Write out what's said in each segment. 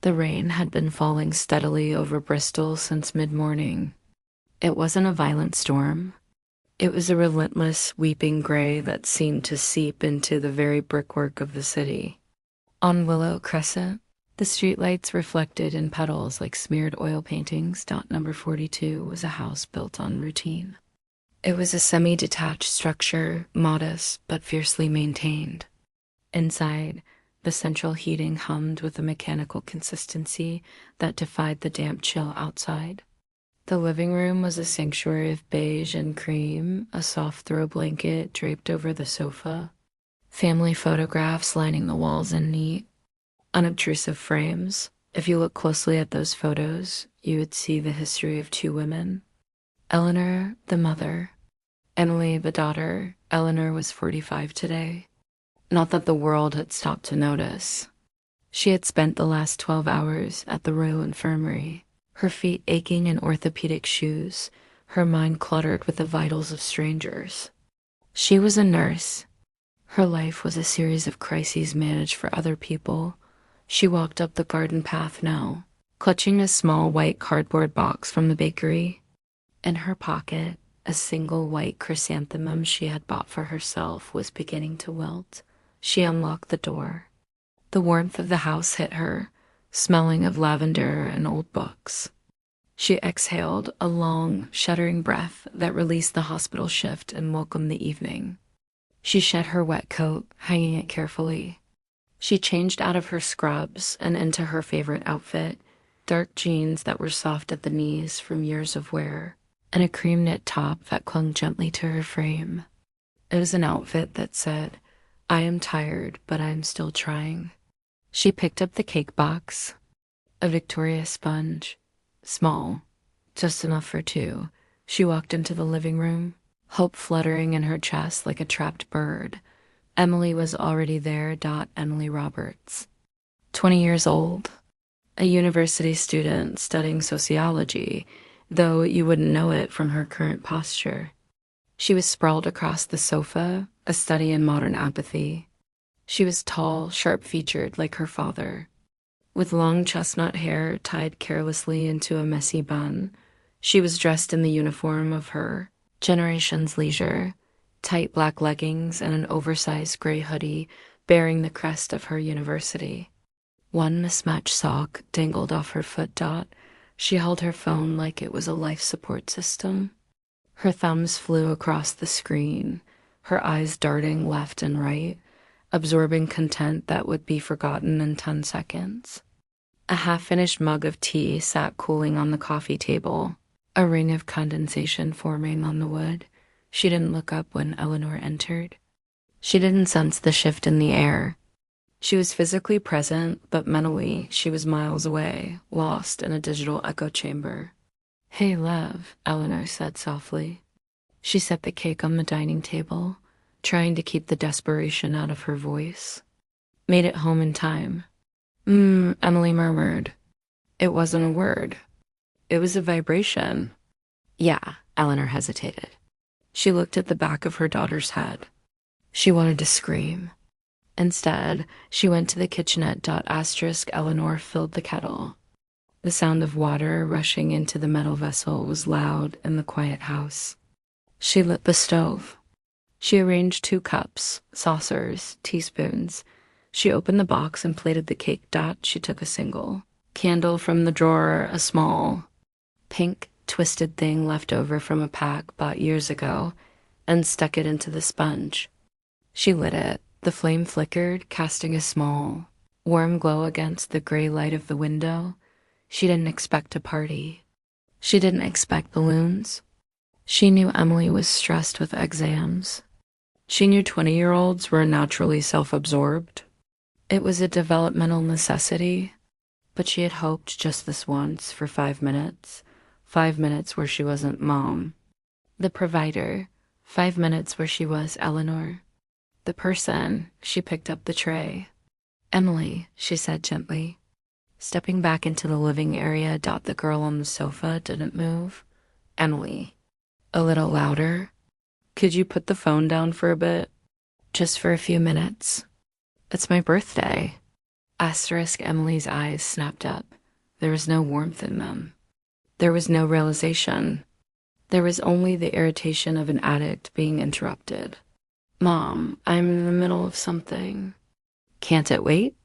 The rain had been falling steadily over Bristol since mid-morning. It wasn't a violent storm. It was a relentless, weeping gray that seemed to seep into the very brickwork of the city. On Willow Crescent, the streetlights reflected in petals like smeared oil paintings. Number 42 was a house built on routine. It was a semi-detached structure, modest but fiercely maintained. Inside, the central heating hummed with a mechanical consistency that defied the damp chill outside. The living room was a sanctuary of beige and cream, a soft throw blanket draped over the sofa, family photographs lining the walls in neat, unobtrusive frames. If you look closely at those photos, you would see the history of two women. Eleanor, the mother. Emily, the daughter. Eleanor was 45 today. Not that the world had stopped to notice. She had spent the last 12 hours at the Royal Infirmary, her feet aching in orthopedic shoes, her mind cluttered with the vitals of strangers. She was a nurse. Her life was a series of crises managed for other people. She walked up the garden path now, clutching a small white cardboard box from the bakery. In her pocket, a single white chrysanthemum she had bought for herself was beginning to wilt. She unlocked the door. The warmth of the house hit her, smelling of lavender and old books. She exhaled a long, shuddering breath that released the hospital shift and welcomed the evening. She shed her wet coat, hanging it carefully. She changed out of her scrubs and into her favorite outfit, dark jeans that were soft at the knees from years of wear, and a cream knit top that clung gently to her frame. It was an outfit that said, "I am tired, but I am still trying." She picked up the cake box, a Victoria sponge, small, just enough for two. She walked into the living room, hope fluttering in her chest like a trapped bird. Emily was already there. Emily Roberts, 20 years old, a university student studying sociology, though you wouldn't know it from her current posture. She was sprawled across the sofa, a study in modern apathy. She was tall, sharp-featured like her father, with long chestnut hair tied carelessly into a messy bun. She was dressed in the uniform of her generation's leisure, tight black leggings and an oversized gray hoodie bearing the crest of her university. One mismatched sock dangled off her foot. She held her phone like it was a life support system. Her thumbs flew across the screen, her eyes darting left and right, absorbing content that would be forgotten in 10 seconds. A half-finished mug of tea sat cooling on the coffee table, a ring of condensation forming on the wood. She didn't look up when Eleanor entered. She didn't sense the shift in the air. She was physically present, but mentally she was miles away, lost in a digital echo chamber. "Hey, Lev," Eleanor said softly. She set the cake on the dining table, trying to keep the desperation out of her voice. "Made it home in time." Emily murmured. It wasn't a word. It was a vibration. "Yeah," Eleanor hesitated. She looked at the back of her daughter's head. She wanted to scream. Instead, she went to the kitchenette. Eleanor filled the kettle. The sound of water rushing into the metal vessel was loud in the quiet house. She lit the stove. She arranged 2 cups, saucers, teaspoons. She opened the box and plated the cake. She took a single candle from the drawer, a small, pink, twisted thing left over from a pack bought years ago, and stuck it into the sponge. She lit it. The flame flickered, casting a small, warm glow against the gray light of the window. She didn't expect a party. She didn't expect balloons. She knew Emily was stressed with exams. She knew 20-year-olds were naturally self-absorbed. It was a developmental necessity, but she had hoped just this once for 5 minutes. 5 minutes where she wasn't mom, the provider. 5 minutes where she was Eleanor, the person. She picked up the tray. "Emily," she said gently. Stepping back into the living area. The girl on the sofa didn't move. "Emily." A little louder. "Could you put the phone down for a bit? Just for a few minutes. It's my birthday." Asterisk Emily's eyes snapped up. There was no warmth in them. There was no realization. There was only the irritation of an addict being interrupted. Mom, I'm in the middle of something. Can't it wait?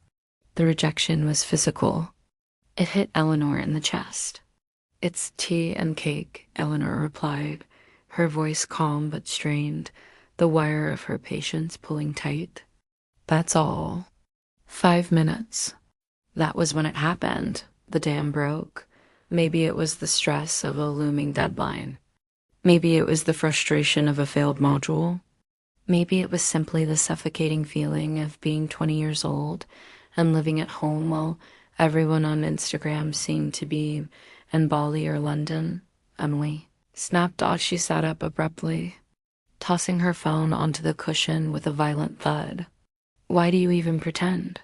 The rejection was physical. It hit Eleanor in the chest. It's tea and cake, Eleanor replied, her voice calm but strained, the wire of her patience pulling tight. That's all. 5 minutes. That was when it happened. The dam broke. Maybe it was the stress of a looming deadline. Maybe it was the frustration of a failed module. Maybe it was simply the suffocating feeling of being 20 years old and living at home while everyone on Instagram seemed to be in Bali or London. Emily snapped off. She sat up abruptly, tossing her phone onto the cushion with a violent thud. Why do you even pretend?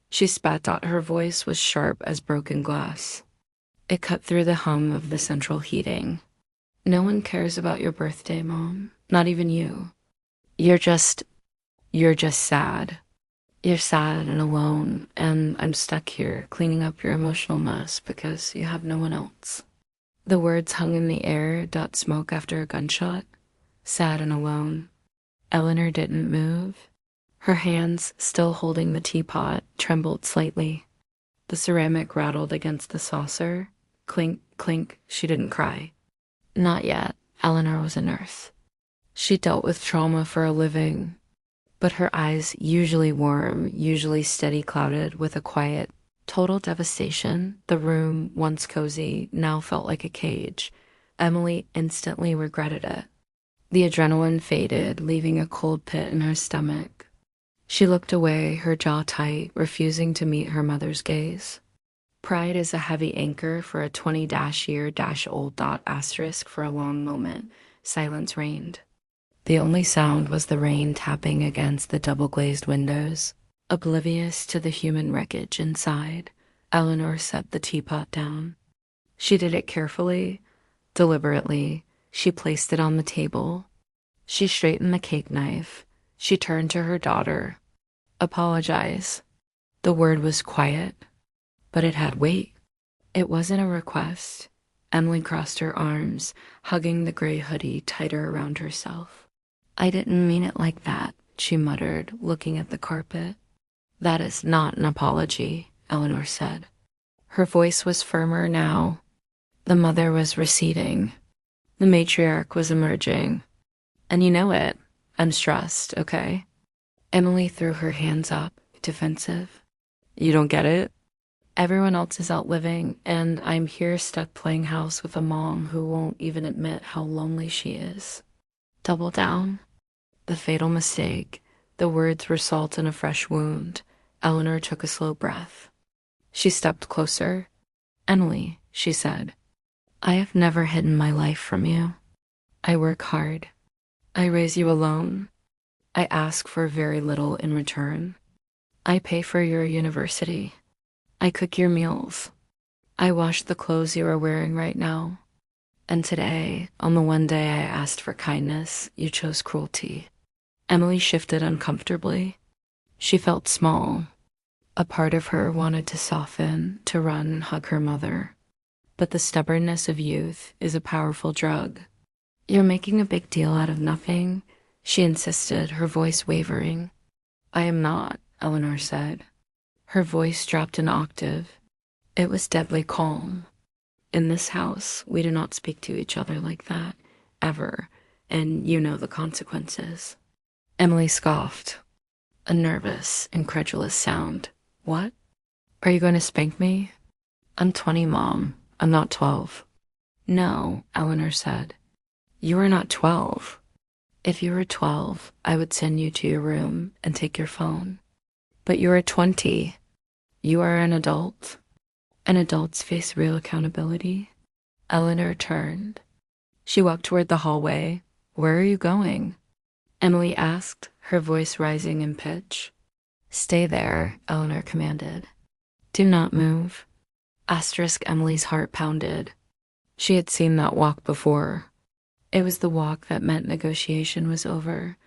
She spat out. Her voice was sharp as broken glass. It cut through the hum of the central heating. No one cares about your birthday, Mom. Not even you. You're just sad. You're sad and alone, and I'm stuck here cleaning up your emotional mess because you have no one else. The words hung in the air, dot smoke after a gunshot. Sad and alone. Eleanor didn't move. Her hands, still holding the teapot, trembled slightly. The ceramic rattled against the saucer. Clink, clink. She didn't cry. Not yet. Eleanor was a nurse. She dealt with trauma for a living. But her eyes, usually warm, usually steady, clouded with a quiet, total devastation. The room, once cozy, now felt like a cage. Emily instantly regretted it. The adrenaline faded, leaving a cold pit in her stomach. She looked away, her jaw tight, refusing to meet her mother's gaze. Pride is a heavy anchor for a 20-year-old asterisk. For a long moment, silence reigned. The only sound was the rain tapping against the double-glazed windows. Oblivious to the human wreckage inside, Eleanor set the teapot down. She did it carefully, deliberately. She placed it on the table. She straightened the cake knife. She turned to her daughter. Apologize. The word was quiet, but it had weight. It wasn't a request. Emily crossed her arms, hugging the gray hoodie tighter around herself. I didn't mean it like that, she muttered, looking at the carpet. That is not an apology, Eleanor said. Her voice was firmer now. The mother was receding. The matriarch was emerging. And you know it. I'm stressed, okay? Emily threw her hands up, defensive. You don't get it? Everyone else is out living, and I'm here stuck playing house with a mom who won't even admit how lonely she is. Double down? The fatal mistake. The words were salt in a fresh wound. Eleanor took a slow breath. She stepped closer. Emily, she said, I have never hidden my life from you. I work hard. I raise you alone. I ask for very little in return. I pay for your university. I cook your meals. I wash the clothes you are wearing right now. And today, on the one day I asked for kindness, you chose cruelty. Emily shifted uncomfortably. She felt small. A part of her wanted to soften, to run and hug her mother. But the stubbornness of youth is a powerful drug. You're making a big deal out of nothing, she insisted, her voice wavering. I am not, Eleanor said. Her voice dropped an octave. It was deadly calm. In this house, we do not speak to each other like that, ever, and you know the consequences. Emily scoffed. A nervous, incredulous sound. What? Are you going to spank me? I'm 20, Mom. I'm not 12. No, Eleanor said. You are not 12. If you were 12, I would send you to your room and take your phone. But you are 20. You are an adult. And adults face real accountability. Eleanor turned. She walked toward the hallway. Where are you going? Emily asked, her voice rising in pitch. Stay there, Eleanor commanded. Do not move. Asterisk Emily's heart pounded. She had seen that walk before. It was the walk that meant negotiation was over.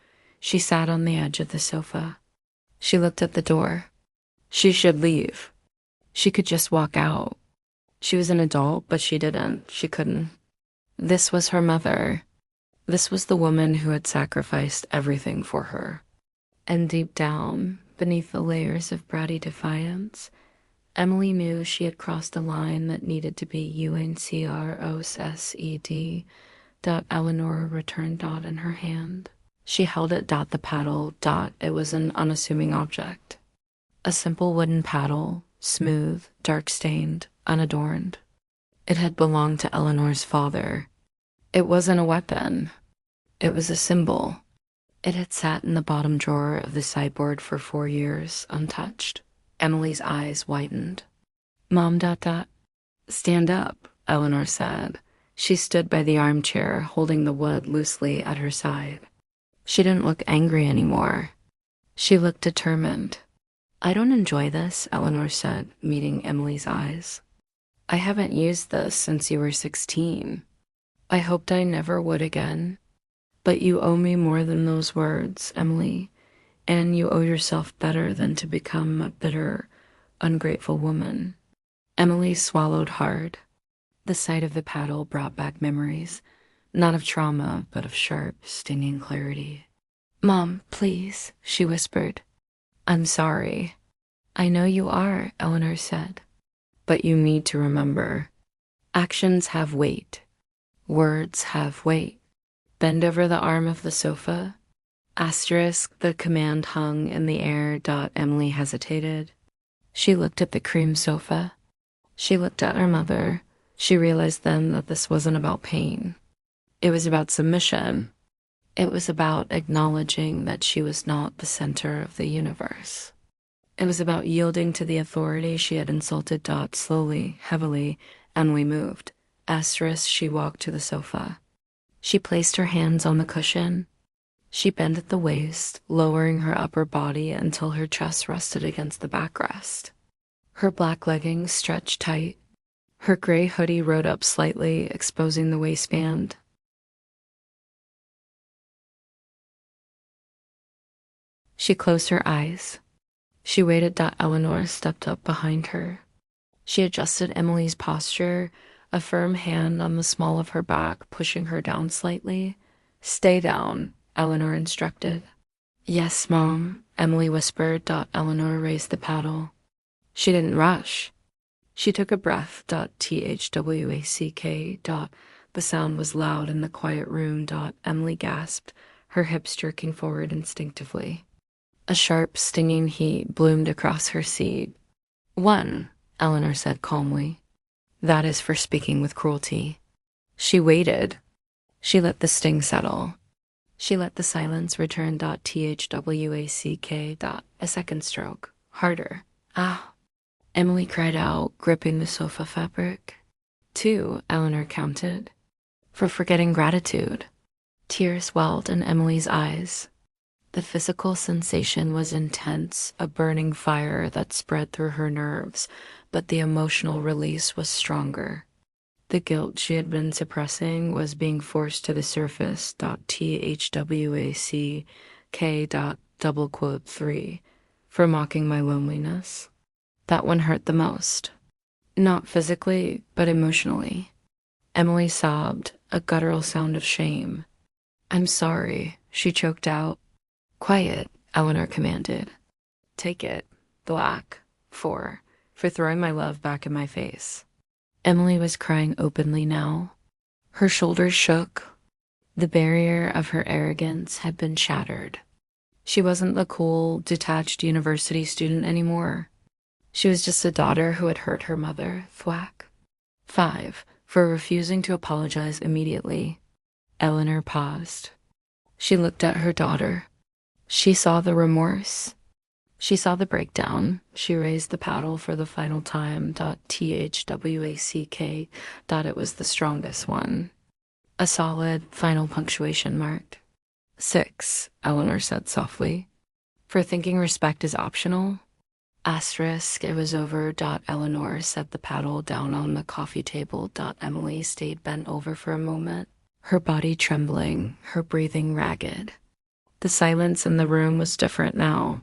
She sat on the edge of the sofa. She looked at the door. She should leave. She could just walk out. She was an adult, but she didn't. She couldn't. This was her mother. This was the woman who had sacrificed everything for her. And deep down, beneath the layers of bratty defiance, Emily knew she had crossed a line that needed to be UNCROSSED. Eleanor returned dot in her hand. She held it dot the paddle dot. It was an unassuming object. A simple wooden paddle, smooth, dark-stained, unadorned. It had belonged to Eleanor's father. It wasn't a weapon. It was a symbol. It had sat in the bottom drawer of the sideboard for 4 years, untouched. Emily's eyes widened. Mom dot dot. Stand up, Eleanor said. She stood by the armchair, holding the wood loosely at her side. She didn't look angry anymore. She looked determined. I don't enjoy this, Eleanor said, meeting Emily's eyes. I haven't used this since you were 16. I hoped I never would again. But you owe me more than those words, Emily, and you owe yourself better than to become a bitter, ungrateful woman. Emily swallowed hard. The sight of the paddle brought back memories, not of trauma, but of sharp, stinging clarity. Mom, please, she whispered. I'm sorry. I know you are, Eleanor said. But you need to remember, actions have weight. Words have weight. Bend over the arm of the sofa. Asterisk, the command hung in the air. Emily hesitated. She looked at the cream sofa. She looked at her mother. She realized then that this wasn't about pain. It was about submission. It was about acknowledging that she was not the center of the universe. It was about yielding to the authority she had insulted. Slowly, heavily, Emily moved. Asterisk, she walked to the sofa. She placed her hands on the cushion. She bent at the waist, lowering her upper body until her chest rested against the backrest. Her black leggings stretched tight. Her gray hoodie rode up slightly, exposing the waistband. She closed her eyes. She waited. Eleanor stepped up behind her. She adjusted Emily's posture, a firm hand on the small of her back, pushing her down slightly. Stay down, Eleanor instructed. Yes, Mom, Emily whispered. Eleanor raised the paddle. She didn't rush. She took a breath. THWACK. The sound was loud in the quiet room. Emily gasped, her hips jerking forward instinctively. A sharp, stinging heat bloomed across her seat. 1, Eleanor said calmly. That is for speaking with cruelty. She waited. She let the sting settle. She let the silence return. THWACK. A second stroke. Harder. Ah. Emily cried out, gripping the sofa fabric. 2, Eleanor counted. For forgetting gratitude. Tears welled in Emily's eyes. The physical sensation was intense, a burning fire that spread through her nerves, but the emotional release was stronger. The guilt she had been suppressing was being forced to the surface. THWACK. 3, for mocking my loneliness. That one hurt the most. Not physically, but emotionally. Emily sobbed, a guttural sound of shame. I'm sorry, she choked out. Quiet, Eleanor commanded. Take it, Black. 4, for throwing my love back in my face. Emily was crying openly now. Her shoulders shook. The barrier of her arrogance had been shattered. She wasn't the cool, detached university student anymore. She was just a daughter who had hurt her mother. Thwack. 5, for refusing to apologize immediately. Eleanor paused. She looked at her daughter. She saw the remorse. She saw the breakdown. She raised the paddle for the final time. THWACK. It was the strongest one. A solid final punctuation marked. 6, Eleanor said softly. For thinking respect is optional. Asterisk, it was over. Eleanor set the paddle down on the coffee table. Emily stayed bent over for a moment, her body trembling, her breathing ragged. The silence in the room was different now.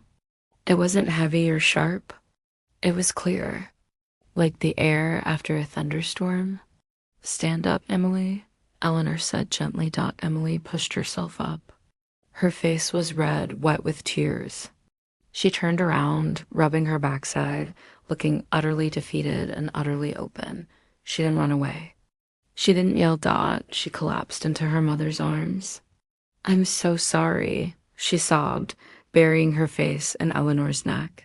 It wasn't heavy or sharp. It was clear, like the air after a thunderstorm. Stand up, Emily, Eleanor said gently. Emily pushed herself up. Her face was red, wet with tears. She turned around, rubbing her backside, looking utterly defeated and utterly open. She didn't run away. She didn't yell Dot. She collapsed into her mother's arms. I'm so sorry, she sobbed, burying her face in Eleanor's neck.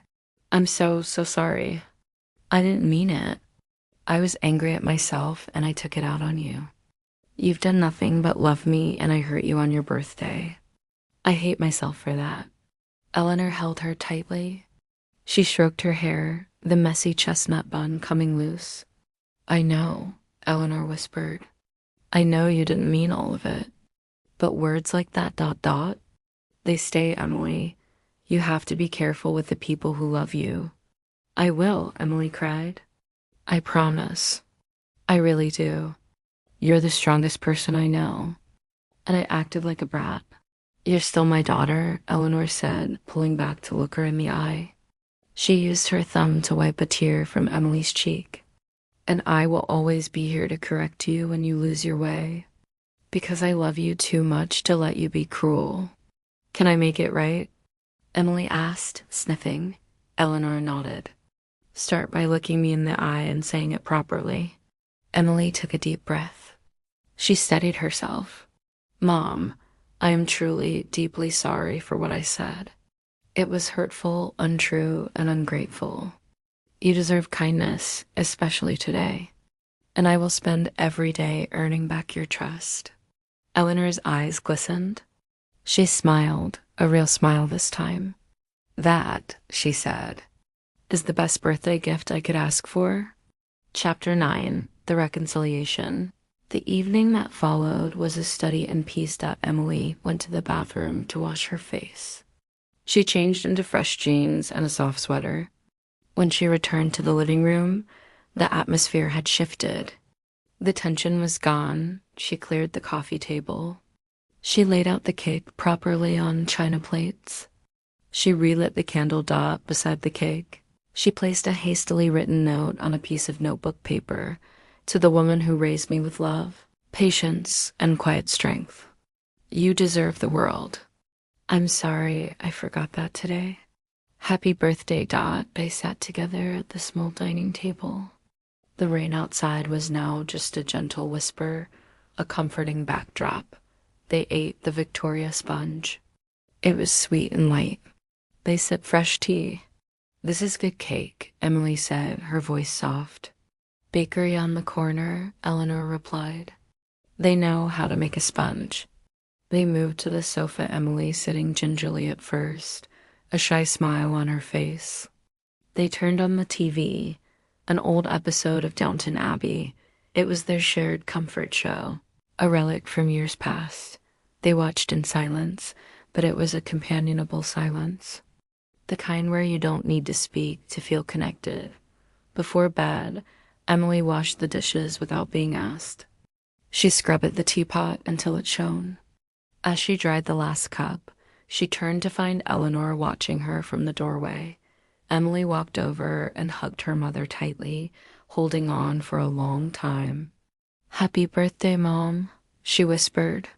I'm so sorry. I didn't mean it. I was angry at myself and I took it out on you. You've done nothing but love me and I hurt you on your birthday. I hate myself for that. Eleanor held her tightly. She stroked her hair, the messy chestnut bun coming loose. I know, Eleanor whispered. I know you didn't mean all of it. But words like that ... they stay, Emily. You have to be careful with the people who love you. I will, Emily cried. I promise. I really do. You're the strongest person I know. And I acted like a brat. You're still my daughter, Eleanor said, pulling back to look her in the eye. She used her thumb to wipe a tear from Emily's cheek. And I will always be here to correct you when you lose your way. Because I love you too much to let you be cruel. Can I make it right? Emily asked, sniffing. Eleanor nodded. Start by looking me in the eye and saying it properly. Emily took a deep breath. She steadied herself. Mom, I am truly, deeply sorry for what I said. It was hurtful, untrue, and ungrateful. You deserve kindness, especially today. And I will spend every day earning back your trust. Eleanor's eyes glistened. She smiled, a real smile this time. That, she said, is the best birthday gift I could ask for. Chapter 9, The Reconciliation. The evening that followed was a study in peace. Emily went to the bathroom to wash her face. She changed into fresh jeans and a soft sweater. When she returned to the living room, the atmosphere had shifted. The tension was gone. She cleared the coffee table. She laid out the cake properly on china plates. She relit the candle beside the cake. She placed a hastily written note on a piece of notebook paper to the woman who raised me with love, patience, and quiet strength. You deserve the world. I'm sorry I forgot that today. Happy birthday, Dot. They sat together at the small dining table. The rain outside was now just a gentle whisper, a comforting backdrop. They ate the Victoria sponge. It was sweet and light. They sipped fresh tea. This is good cake, Emily said, her voice soft. Bakery on the corner, Eleanor replied. They know how to make a sponge. They moved to the sofa, Emily sitting gingerly at first, a shy smile on her face. They turned on the TV, an old episode of Downton Abbey. It was their shared comfort show, a relic from years past. They watched in silence, but it was a companionable silence. The kind where you don't need to speak to feel connected. Before bed, Emily washed the dishes without being asked. She scrubbed the teapot until it shone. As she dried the last cup, she turned to find Eleanor watching her from the doorway. Emily walked over and hugged her mother tightly, holding on for a long time. Happy birthday, Mom, she whispered.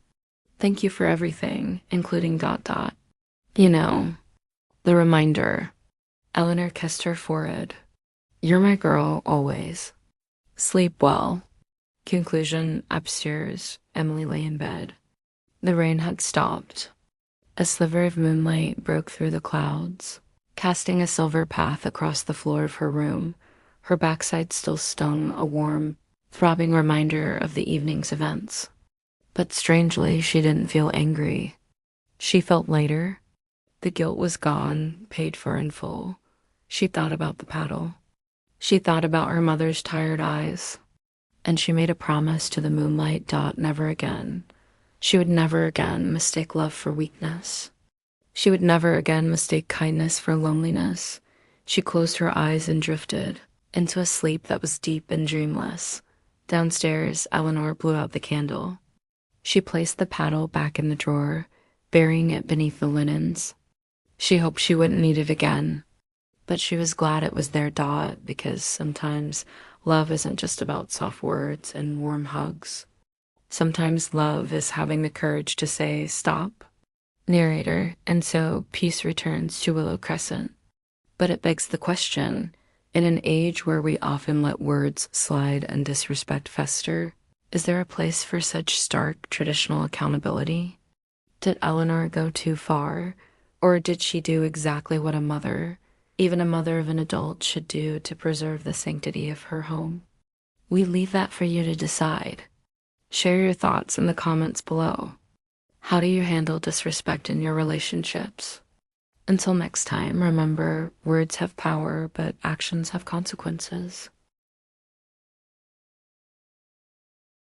Thank you for everything, including ... You know, the reminder. Eleanor kissed her forehead. You're my girl, always. Sleep well. Conclusion, upstairs, Emily lay in bed. The rain had stopped. A sliver of moonlight broke through the clouds, casting a silver path across the floor of her room. Her backside still stung, a warm, throbbing reminder of the evening's events. But strangely, she didn't feel angry. She felt lighter. The guilt was gone, paid for in full. She thought about the paddle. She thought about her mother's tired eyes. And she made a promise to the moonlight. Never again. She would never again mistake love for weakness. She would never again mistake kindness for loneliness. She closed her eyes and drifted into a sleep that was deep and dreamless. Downstairs, Eleanor blew out the candle. She placed the paddle back in the drawer, burying it beneath the linens. She hoped she wouldn't need it again. But she was glad it was their dot because sometimes love isn't just about soft words and warm hugs. Sometimes love is having the courage to say, stop. Narrator, and so peace returns to Willow Crescent. But it begs the question, in an age where we often let words slide and disrespect fester, is there a place for such stark traditional accountability? Did Eleanor go too far, or did she do exactly what a mother, even a mother of an adult, should do to preserve the sanctity of her home? We leave that for you to decide. Share your thoughts in the comments below. How do you handle disrespect in your relationships? Until next time, remember, words have power, but actions have consequences.